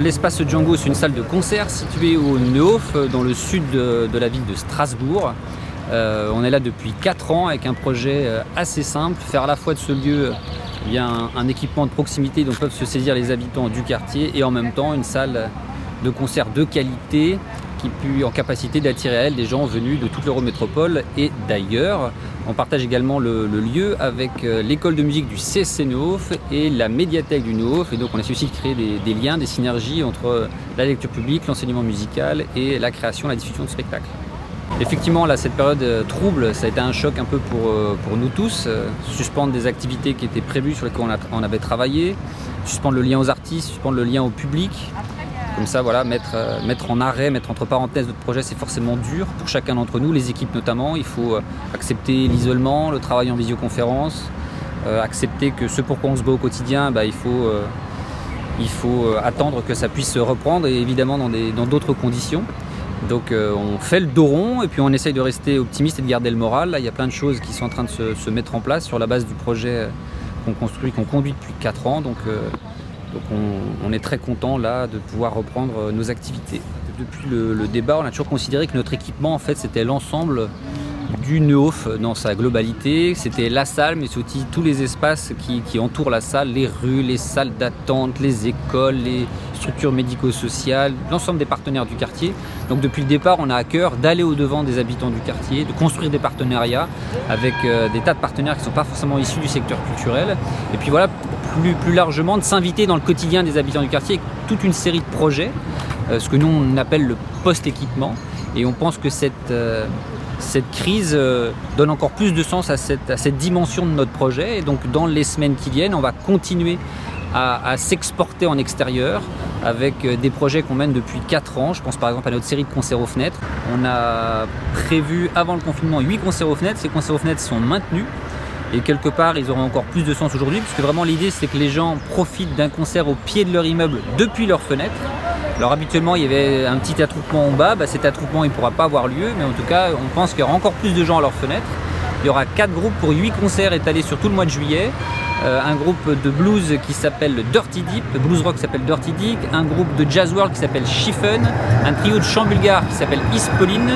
L'espace Django, c'est une salle de concert située au Neuhof, dans le sud de la ville de Strasbourg. On est là depuis 4 ans avec un projet assez simple, faire à la fois de ce lieu un équipement de proximité dont peuvent se saisir les habitants du quartier et en même temps une salle de concert de qualité qui est en capacité d'attirer à elle des gens venus de toute l'Eurométropole et d'ailleurs. On partage également le lieu avec l'école de musique du CSC Neuhof et la médiathèque du Neuhof. Et donc on a su aussi créer des liens, des synergies entre la lecture publique, l'enseignement musical et la création, la diffusion de spectacles. Effectivement, là, cette période trouble, ça a été un choc un peu pour nous tous. Suspendre des activités qui étaient prévues, sur lesquelles on avait travaillé, suspendre le lien aux artistes, suspendre le lien au public. Comme ça, voilà, mettre en arrêt, mettre entre parenthèses notre projet, c'est forcément dur pour chacun d'entre nous, les équipes notamment. Il faut accepter l'isolement, le travail en visioconférence, accepter que ce pourquoi on se bat au quotidien, il faut attendre que ça puisse se reprendre et évidemment dans d'autres conditions. Donc on fait le dos rond et puis on essaye de rester optimiste et de garder le moral. Là, il y a plein de choses qui sont en train de se mettre en place sur la base du projet qu'on conduit depuis 4 ans. Donc on est très content là de pouvoir reprendre nos activités. Depuis le début, on a toujours considéré que notre équipement, en fait, c'était l'ensemble du Neuhof dans sa globalité. C'était la salle, mais c'est aussi tous les espaces qui entourent la salle, les rues, les salles d'attente, les écoles, les structures médico-sociales, l'ensemble des partenaires du quartier. Donc depuis le départ, on a à cœur d'aller au-devant des habitants du quartier, de construire des partenariats avec des tas de partenaires qui ne sont pas forcément issus du secteur culturel. Et puis voilà, plus largement, de s'inviter dans le quotidien des habitants du quartier avec toute une série de projets, ce que nous on appelle le post-équipement. Et on pense que cette crise donne encore plus de sens à cette dimension de notre projet. Et donc dans les semaines qui viennent, on va continuer à s'exporter en extérieur avec des projets qu'on mène depuis 4 ans. Je pense par exemple à notre série de concerts aux fenêtres. On a prévu avant le confinement 8 concerts aux fenêtres. Ces concerts aux fenêtres sont maintenus. Et quelque part, ils auront encore plus de sens aujourd'hui, puisque vraiment l'idée, c'est que les gens profitent d'un concert au pied de leur immeuble depuis leur fenêtre. Alors habituellement, il y avait un petit attroupement en bas. Cet attroupement, il ne pourra pas avoir lieu, mais en tout cas, on pense qu'il y aura encore plus de gens à leur fenêtre. Il y aura 4 groupes pour 8 concerts étalés sur tout le mois de juillet. Un groupe de blues qui s'appelle Dirty Deep, le blues rock qui s'appelle Dirty Deep, un groupe de jazz world qui s'appelle Chiffen, un trio de chant bulgare qui s'appelle Ispolin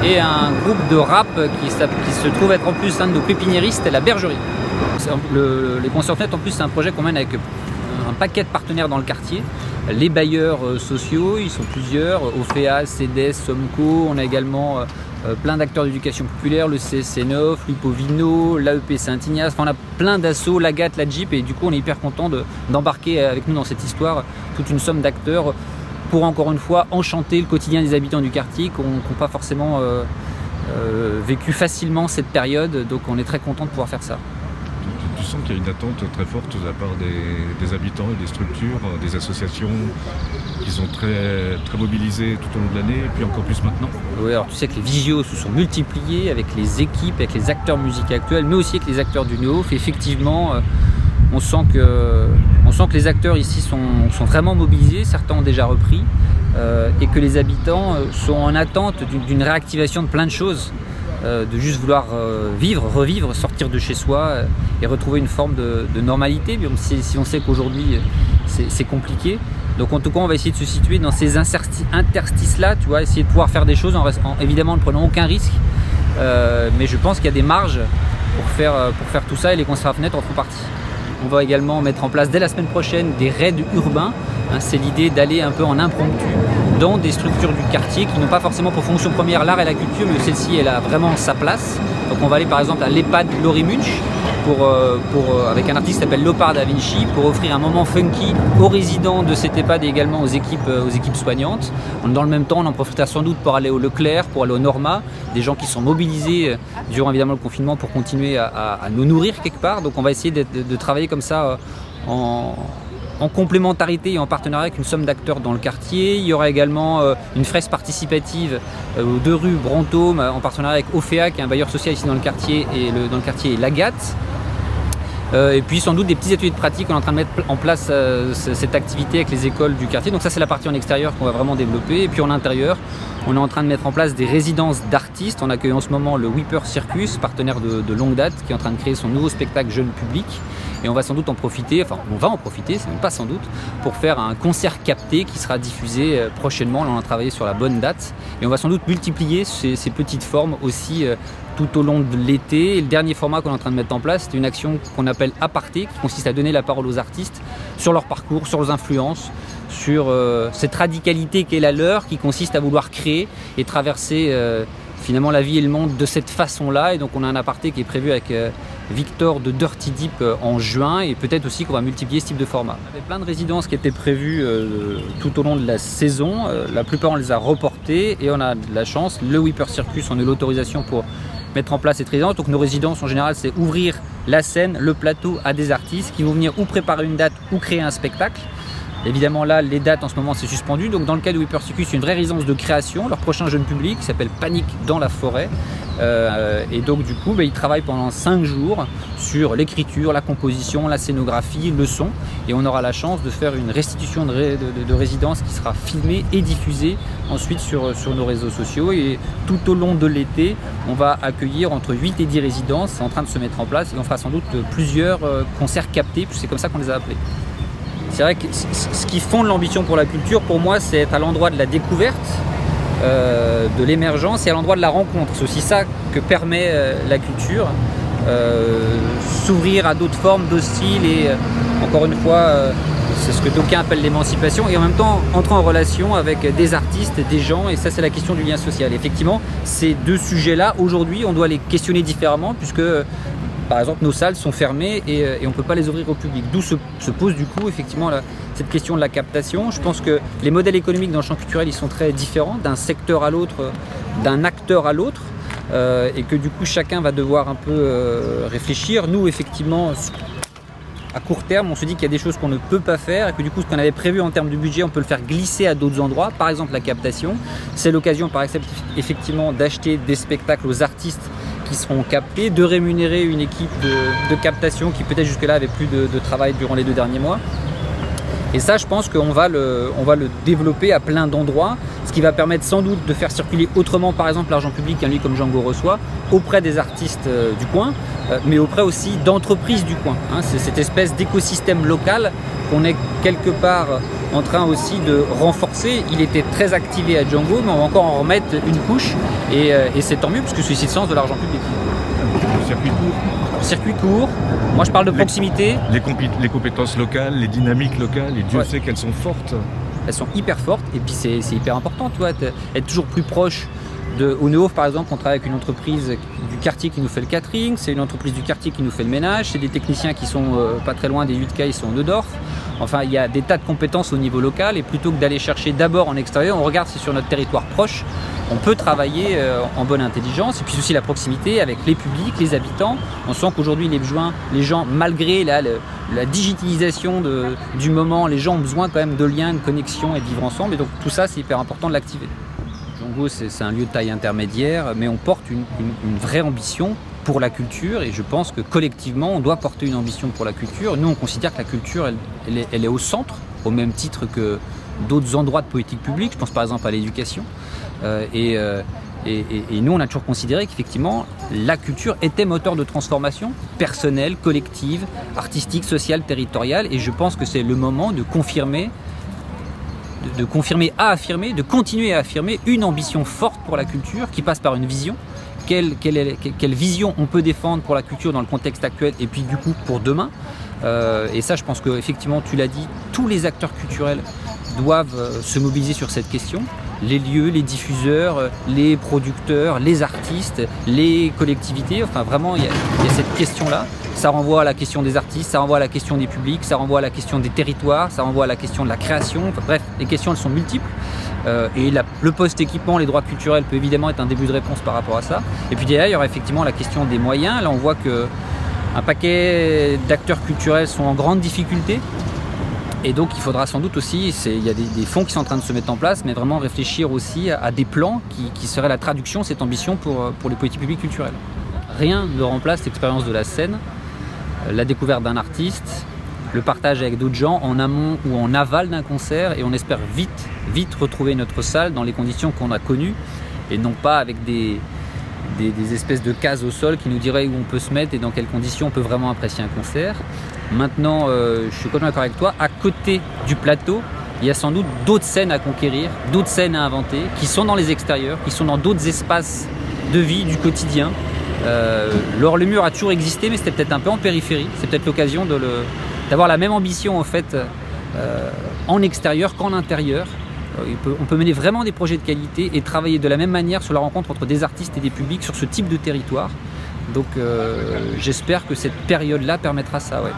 et un groupe de rap qui se trouve être en plus un de nos pépiniéristes, la Bergerie. Les concerts fenêtres, en plus, c'est un projet qu'on mène avec un paquet de partenaires dans le quartier. Les bailleurs sociaux, ils sont plusieurs, OFEA, CEDES, SOMCO, on a également plein d'acteurs d'éducation populaire, le CSC Neuhof, l'Upovino, l'AEP Saint-Ignace, on a plein d'assauts, l'Agathe, la Jeep, et du coup on est hyper content d'embarquer avec nous dans cette histoire toute une somme d'acteurs pour encore une fois enchanter le quotidien des habitants du quartier qui n'ont pas forcément vécu facilement cette période, donc on est très content de pouvoir faire ça. Tu sens qu'il y a une attente très forte de la part des habitants et des structures, des associations qui sont très, très mobilisées tout au long de l'année et puis encore plus maintenant. Oui, alors tu sais que les visios se sont multipliés avec les équipes, avec les acteurs musicaux actuels, mais aussi avec les acteurs du Neuhof. Effectivement, on sent que les acteurs ici sont vraiment mobilisés, certains ont déjà repris, et que les habitants sont en attente d'une réactivation de plein de choses. De juste vouloir revivre, sortir de chez soi et retrouver une forme de normalité, même si on sait qu'aujourd'hui c'est compliqué. Donc en tout cas, on va essayer de se situer dans ces interstices-là, tu vois, essayer de pouvoir faire des choses évidemment en ne prenant aucun risque. Mais je pense qu'il y a des marges pour faire tout ça et les concerts à fenêtre en font partie. On va également mettre en place dès la semaine prochaine des raids urbains. C'est l'idée d'aller un peu en impromptu dans des structures du quartier qui n'ont pas forcément pour fonction première l'art et la culture, mais celle-ci, elle a vraiment sa place. Donc on va aller par exemple à l'EHPAD Laurie Munch avec un artiste qui s'appelle Lopar Da Vinci pour offrir un moment funky aux résidents de cet EHPAD et également aux équipes soignantes. Dans le même temps, on en profitera sans doute pour aller au Leclerc, pour aller au Norma, des gens qui sont mobilisés durant évidemment le confinement pour continuer à nous nourrir quelque part. Donc on va essayer de travailler comme ça en complémentarité et en partenariat avec une somme d'acteurs dans le quartier. Il y aura également une fresque participative aux 2 rues Brantôme en partenariat avec OFEA qui est un bailleur social ici dans le quartier et l'Agathe. Et puis sans doute des petits ateliers de pratique. On est en train de mettre en place cette activité avec les écoles du quartier. Donc ça, c'est la partie en extérieur qu'on va vraiment développer. Et puis en intérieur, on est en train de mettre en place des résidences d'artistes. On accueille en ce moment le Whipper Circus, partenaire de longue date, qui est en train de créer son nouveau spectacle jeune public. et on va sans doute en profiter, c'est même pas sans doute, pour faire un concert capté qui sera diffusé prochainement. Là, on a travaillé sur la bonne date et on va sans doute multiplier ces petites formes aussi tout au long de l'été. Et le dernier format qu'on est en train de mettre en place, c'est une action qu'on appelle Aparté, qui consiste à donner la parole aux artistes sur leur parcours, sur leurs influences, sur cette radicalité qu'est la leur, qui consiste à vouloir créer et traverser finalement la vie et le monde de cette façon-là. Et donc on a un aparté qui est prévu avec Victor de Dirty Deep en juin, et peut-être aussi qu'on va multiplier ce type de format. Il y avait plein de résidences qui étaient prévues tout au long de la saison. La plupart on les a reportées et on a de la chance. Le Whipper Circus, on a eu l'autorisation pour mettre en place cette résidence. Donc nos résidences en général, c'est ouvrir la scène, le plateau à des artistes qui vont venir ou préparer une date ou créer un spectacle. Évidemment là, les dates en ce moment c'est suspendu. Donc dans le cas de Whipper Circus, c'est une vraie résidence de création. Leur prochain jeune public qui s'appelle Panique dans la forêt. Et donc du coup, ils travaillent pendant 5 jours sur l'écriture, la composition, la scénographie, le son. Et on aura la chance de faire une restitution de résidence qui sera filmée et diffusée ensuite sur nos réseaux sociaux. Et tout au long de l'été, on va accueillir entre 8 et 10 résidences. C'est en train de se mettre en place et on fera sans doute plusieurs concerts captés, puisque c'est comme ça qu'on les a appelés. C'est vrai que ce qui fonde l'ambition pour la culture, pour moi, c'est être à l'endroit de la découverte, de l'émergence et à l'endroit de la rencontre. C'est aussi ça que permet la culture, s'ouvrir à d'autres formes, d'autres styles et encore une fois, c'est ce que d'aucuns appellent l'émancipation, et en même temps entrer en relation avec des artistes, des gens, et ça c'est la question du lien social. Et effectivement, ces deux sujets-là, aujourd'hui, on doit les questionner différemment puisque par exemple, nos salles sont fermées et on ne peut pas les ouvrir au public. D'où se pose du coup effectivement cette question de la captation. Je pense que les modèles économiques dans le champ culturel, ils sont très différents d'un secteur à l'autre, d'un acteur à l'autre, et que du coup chacun va devoir un peu réfléchir. Nous, effectivement, à court terme, on se dit qu'il y a des choses qu'on ne peut pas faire et que du coup ce qu'on avait prévu en termes de budget, on peut le faire glisser à d'autres endroits. Par exemple, la captation. C'est l'occasion par exemple effectivement d'acheter des spectacles aux artistes qui seront captés, de rémunérer une équipe de captation qui peut-être jusque-là avait plus de travail durant les 2 derniers mois. Et ça, je pense qu'on va le développer à plein d'endroits, ce qui va permettre sans doute de faire circuler autrement, par exemple, l'argent public qu'un lieu comme Django reçoit, auprès des artistes du coin, mais auprès aussi d'entreprises du coin. C'est cette espèce d'écosystème local qu'on est quelque part en train aussi de renforcer. Il était très activé à Django, mais on va encore en remettre une couche, et c'est tant mieux, parce que c'est aussi le sens de l'argent public. Circuit court, moi je parle de proximité. Les compétences locales, les dynamiques locales, et Dieu sait qu'elles sont fortes. Elles sont hyper fortes, et puis c'est hyper important, tu vois, être toujours plus proche. Au Nehof par exemple, on travaille avec une entreprise du quartier qui nous fait le catering, c'est une entreprise du quartier qui nous fait le ménage, c'est des techniciens qui sont pas très loin des 8K, ils sont au Neudorf. Enfin, il y a des tas de compétences au niveau local, et plutôt que d'aller chercher d'abord en extérieur, on regarde si sur notre territoire proche, on peut travailler en bonne intelligence. Et puis aussi la proximité avec les publics, les habitants. On sent qu'aujourd'hui les gens, malgré la digitalisation du moment, les gens ont besoin quand même de liens, de connexion et de vivre ensemble. Et donc tout ça, c'est hyper important de l'activer. Django, c'est un lieu de taille intermédiaire, mais on porte une vraie ambition pour la culture, et je pense que collectivement, on doit porter une ambition pour la culture. Nous, on considère que la culture, elle est au centre, au même titre que d'autres endroits de politique publique. Je pense par exemple à l'éducation. Et nous, on a toujours considéré qu'effectivement, la culture était moteur de transformation personnelle, collective, artistique, sociale, territoriale. Et je pense que c'est le moment de confirmer, de continuer à affirmer une ambition forte pour la culture qui passe par une vision. Quelle vision on peut défendre pour la culture dans le contexte actuel et puis du coup pour demain. Et ça, je pense qu'effectivement, tu l'as dit, tous les acteurs culturels doivent se mobiliser sur cette question. Les lieux, les diffuseurs, les producteurs, les artistes, les collectivités. Enfin, vraiment, il y a cette question-là. Ça renvoie à la question des artistes, ça renvoie à la question des publics, ça renvoie à la question des territoires, ça renvoie à la question de la création. Enfin, bref, les questions, elles sont multiples. Et le post-équipement, les droits culturels peut évidemment être un début de réponse par rapport à ça. Et puis derrière, il y aura effectivement la question des moyens. Là, on voit qu'un paquet d'acteurs culturels sont en grande difficulté. Et donc il faudra sans doute aussi, il y a des fonds qui sont en train de se mettre en place, mais vraiment réfléchir aussi à des plans qui seraient la traduction de cette ambition pour les politiques publiques culturelles. Rien ne remplace l'expérience de la scène, la découverte d'un artiste, le partage avec d'autres gens en amont ou en aval d'un concert, et on espère vite retrouver notre salle dans les conditions qu'on a connues, et non pas avec des espèces de cases au sol qui nous diraient où on peut se mettre et dans quelles conditions on peut vraiment apprécier un concert. Maintenant, je suis complètement d'accord avec toi, à côté du plateau, il y a sans doute d'autres scènes à conquérir, d'autres scènes à inventer, qui sont dans les extérieurs, qui sont dans d'autres espaces de vie, du quotidien. L'Horlemur a toujours existé, mais c'était peut-être un peu en périphérie. C'est peut-être l'occasion d'avoir la même ambition en fait, en extérieur qu'en intérieur. On peut mener vraiment des projets de qualité et travailler de la même manière sur la rencontre entre des artistes et des publics sur ce type de territoire. Donc j'espère que cette période-là permettra ça. Ouais.